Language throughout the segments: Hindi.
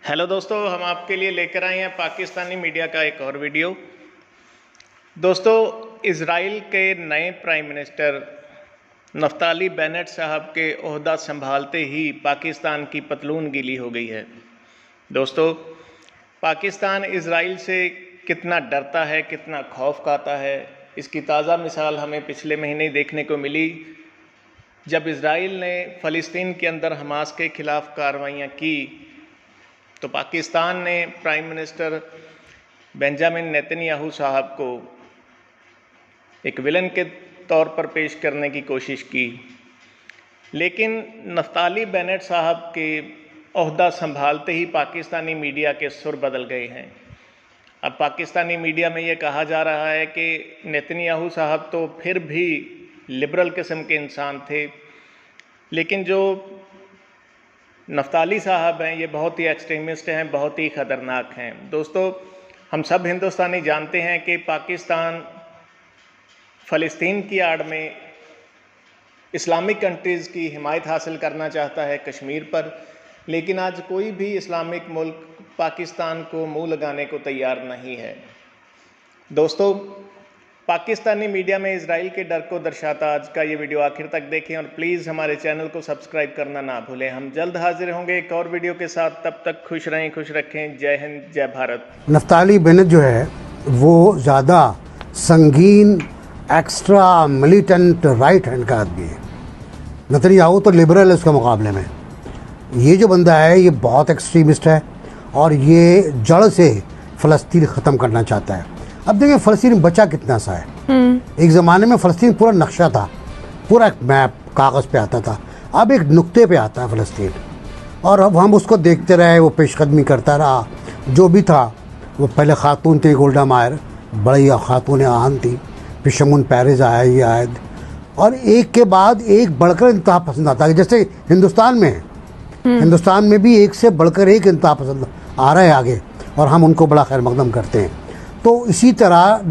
हेलो दोस्तों, हम आपके लिए लेकर आए हैं पाकिस्तानी मीडिया का एक और वीडियो। दोस्तों, इजराइल के नए प्राइम मिनिस्टर नफ्ताली बेनेट साहब के ओहदा संभालते ही पाकिस्तान की पतलून गीली हो गई है। दोस्तों, पाकिस्तान इजराइल से कितना डरता है, कितना खौफ खाता है, इसकी ताज़ा मिसाल हमें पिछले महीने देखने को मिली जब इजराइल ने फ़लस्तीन के अंदर हमास के ख़िलाफ़ कार्रवाइयाँ की तो पाकिस्तान ने प्राइम मिनिस्टर बेंजामिन नेतन्याहू साहब को एक विलन के तौर पर पेश करने की कोशिश की, लेकिन नफ्ताली बेनेट साहब के ओहदा संभालते ही पाकिस्तानी मीडिया के सुर बदल गए हैं। अब पाकिस्तानी मीडिया में ये कहा जा रहा है कि नेतन्याहू साहब तो फिर भी लिबरल किस्म के इंसान थे, लेकिन जो नफ्ताली साहब हैं ये बहुत ही एक्सट्रीमिस्ट हैं, बहुत ही ख़तरनाक हैं। दोस्तों, हम सब हिंदुस्तानी जानते हैं कि पाकिस्तान फ़लस्तीन की आड़ में इस्लामिक कंट्रीज़ की हिमायत हासिल करना चाहता है कश्मीर पर, लेकिन आज कोई भी इस्लामिक मुल्क पाकिस्तान को मुंह लगाने को तैयार नहीं है। दोस्तों, पाकिस्तानी मीडिया में इजराइल के डर को दर्शाता आज का ये वीडियो आखिर तक देखें और प्लीज़ हमारे चैनल को सब्सक्राइब करना ना भूलें। हम जल्द हाजिर होंगे एक और वीडियो के साथ, तब तक खुश रहें, खुश रखें। जय हिंद, जय भारत। नफ्ताली बेनेट जो है वो ज़्यादा संगीन एक्स्ट्रा मिलिटेंट राइट हैंड का आदमी है। नेतन्याहू तो लिबरल है उसके मुकाबले में। ये जो बंदा है ये बहुत एक्सट्रीमिस्ट है और ये जड़ से फ़लस्तीन ख़त्म करना चाहता है। अब देखिए फ़लस्तीन बचा कितना सा है। एक ज़माने में फ़लस्तीन पूरा नक्शा था, पूरा एक मैप कागज़ पे आता था, अब एक नुक्ते पे आता है फ़लस्तीन। और अब हम उसको देखते रहे, वो पेशकदमी करता रहा। जो भी था वो पहले ख़ातून थी गोल्डा मायर, बड़ी ख़ातून आन थी, फिर शमून पेरेज़ आया, ये आयद, और एक के बाद एक बढ़कर इंतहा पसंद आता है। जैसे हिंदुस्तान में है, हिंदुस्तान में भी एक से बढ़कर एक इंतहा पसंद आ रहा है आगे, और हम उनको बड़ा खैर मकदम करते हैं। तो इसी तरह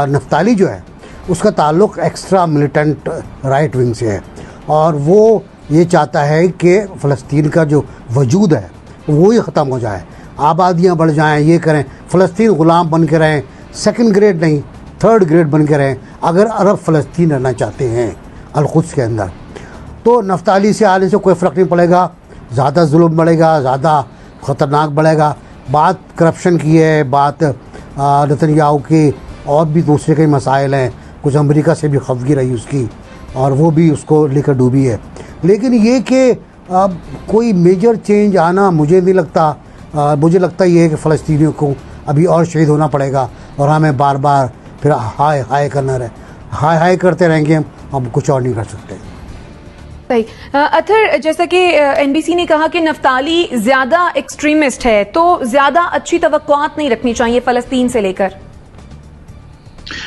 नफ्ताली जो है उसका ताल्लुक़ एक्स्ट्रा मिलिटेंट राइट विंग से है और वो ये चाहता है कि फ़लस्तीन का जो वजूद है वो ही ख़त्म हो जाए, आबादियाँ बढ़ जाएं, ये करें, फ़लस्तीन ग़ुलाम बन के रहें, सेकंड ग्रेड नहीं थर्ड ग्रेड बन के रहें अगर अरब फ़लस्तीन रहना चाहते हैं अल-कुद्स के अंदर। तो नफ्ताली से आने से कोई फ़र्क नहीं पड़ेगा, ज़्यादा जुल्म बढ़ेगा, ज़्यादा ख़तरनाक बढ़ेगा। बात करप्शन की है, बात नेतन्याहू के और भी दूसरे कई मसाइल हैं, कुछ अमेरिका से भी खफगी रही उसकी और वो भी उसको लेकर डूबी है। लेकिन ये कि अब कोई मेजर चेंज आना मुझे नहीं लगता। मुझे लगता ये है कि फ़लस्तीनियों को अभी और शहीद होना पड़ेगा और हमें बार बार फिर हाय हाय करना रहे, हाय हाय करते रहेंगे हम कुछ और नहीं कर सकते। सही। अथर, जैसा कि एनबीसी ने कहा कि नफ्ताली ज्यादा एक्सट्रीमिस्ट है, तो ज्यादा अच्छी तवक्कुआत नहीं रखनी चाहिए फलस्तीन से लेकर।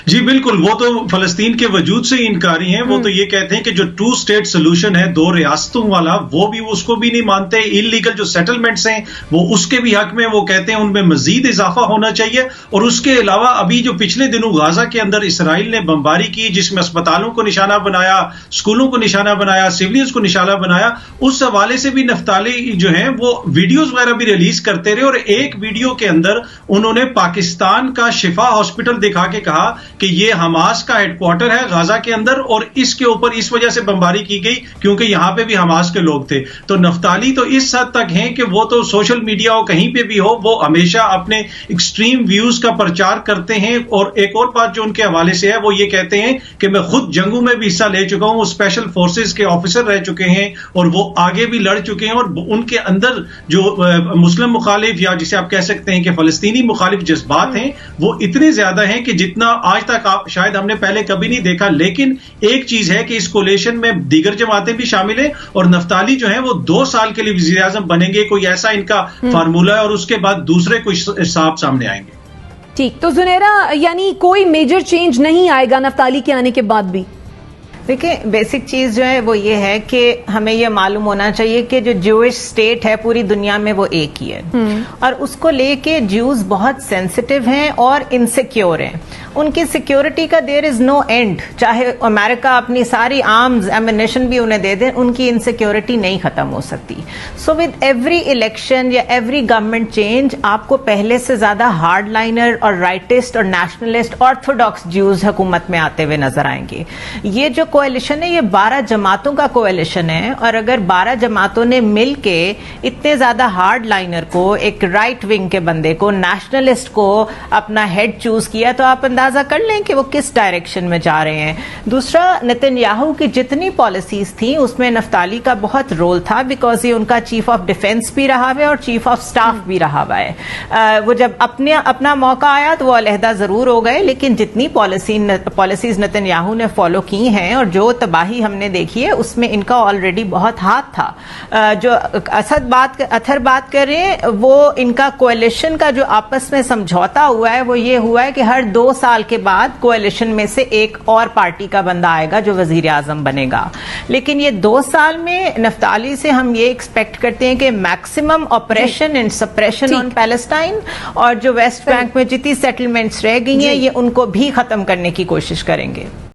जी बिल्कुल, वो तो फलस्तीन के वजूद से इनकारी हैं। वो तो ये कहते हैं कि जो टू स्टेट सोल्यूशन है, दो रियासतों वाला, वो भी उसको भी नहीं मानते। इलीगल जो सेटलमेंट्स हैं वो उसके भी हक में वो कहते हैं उनमें मजीद इजाफा होना चाहिए। और उसके अलावा अभी जो पिछले दिनों गाजा के अंदर इसराइल ने बमबारी की, जिसमें अस्पतालों को निशाना बनाया, स्कूलों को निशाना बनाया, सिविलियंस को निशाना बनाया, उस हवाले से भी नफ्ताली जो है वो वीडियोज वगैरह भी रिलीज करते रहे। और एक वीडियो के अंदर उन्होंने पाकिस्तान का शिफा हॉस्पिटल दिखा के कहा कि ये हमास का हेडक्वार्टर है गाजा के अंदर और इसके ऊपर इस वजह से बमबारी की गई क्योंकि यहां पे भी हमास के लोग थे। तो नफ्ताली तो इस हद तक हैं कि वो तो सोशल मीडिया हो, कहीं पे भी हो, वो हमेशा अपने एक्सट्रीम व्यूज का प्रचार करते हैं। और एक और बात जो उनके हवाले से है, वो ये कहते हैं कि मैं खुद जंगों में भी हिस्सा ले चुका हूं, वो स्पेशल फोर्सेस के ऑफिसर रह चुके हैं और वो आगे भी लड़ चुके हैं। और उनके अंदर जो मुस्लिम मुखालिफ या जिसे आप कह सकते हैं कि फलस्तीनी मुखालिफ जज्बात हैं वो इतने ज्यादा हैं कि जितना आज तक शायद हमने पहले कभी नहीं देखा। लेकिन एक चीज है कि इस कोलेशन में दीगर जमातें भी शामिल हैं और नफ्ताली जो है वो 2 साल के लिए वज़ीर आज़म बनेंगे, कोई ऐसा इनका फार्मूला है, और उसके बाद दूसरे कुछ साहब सामने आएंगे। ठीक, तो जुनेरा, यानी कोई मेजर चेंज नहीं आएगा नफ्ताली के आने के बाद भी? देखिए, बेसिक चीज जो है वो ये है कि हमें ये मालूम होना चाहिए कि जो ज्यूइश स्टेट है पूरी दुनिया में वो एक ही है, और उसको लेके ज्यूज बहुत सेंसिटिव हैं और इनसिक्योर हैं। उनकी सिक्योरिटी का देयर इज नो एंड। चाहे अमेरिका अपनी सारी आर्म्स एमिनेशन भी उन्हें दे दे, उनकी इनसिक्योरिटी नहीं खत्म हो सकती। सो विद एवरी इलेक्शन या एवरी गवर्नमेंट चेंज आपको पहले से ज्यादा हार्ड लाइनर और राइटिस्ट और नेशनलिस्ट ऑर्थोडॉक्स ज्यूज हुकूमत में आते हुए नजर आएंगे। ये जो कोएलिशन है ये 12 जमातों का कोएलिशन है, और अगर 12 जमातों ने मिल के इतने ज्यादा हार्ड लाइनर को, एक राइट विंग के बंदे को, नेशनलिस्ट को अपना हेड चूज किया, तो आप अंदाजा कर लें कि वो किस डायरेक्शन में जा रहे हैं। दूसरा, नेतन्याहू की जितनी पॉलिसीज थी उसमें नफ्ताली का बहुत रोल था, बिकॉज ये उनका चीफ ऑफ डिफेंस भी रहा हुआ है और चीफ ऑफ स्टाफ भी रहा हुआ है। वो जब अपना मौका आया तो वो अलहदा जरूर हो गए, लेकिन जितनी पॉलिसीज नेतन्याहू ने फॉलो की हैं और जो तबाही हमने देखी है उसमें इनका ऑलरेडी बहुत हाथ था। जो अथर बात कर रहे हैं, वो इनका कोएलिशन का जो आपस में समझौता हुआ है वो ये हुआ है कि हर 2 साल के बाद कोएलिशन में से एक और पार्टी का बंदा आएगा जो वजीर आजम बनेगा। लेकिन ये 2 साल में नफ्ताली से हम ये एक्सपेक्ट करते हैं कि maximum operation and suppression on Palestine, और जो वेस्ट बैंक में जितनी सेटलमेंट्स रह गई हैं ये उनको भी खत्म करने की कोशिश करेंगे।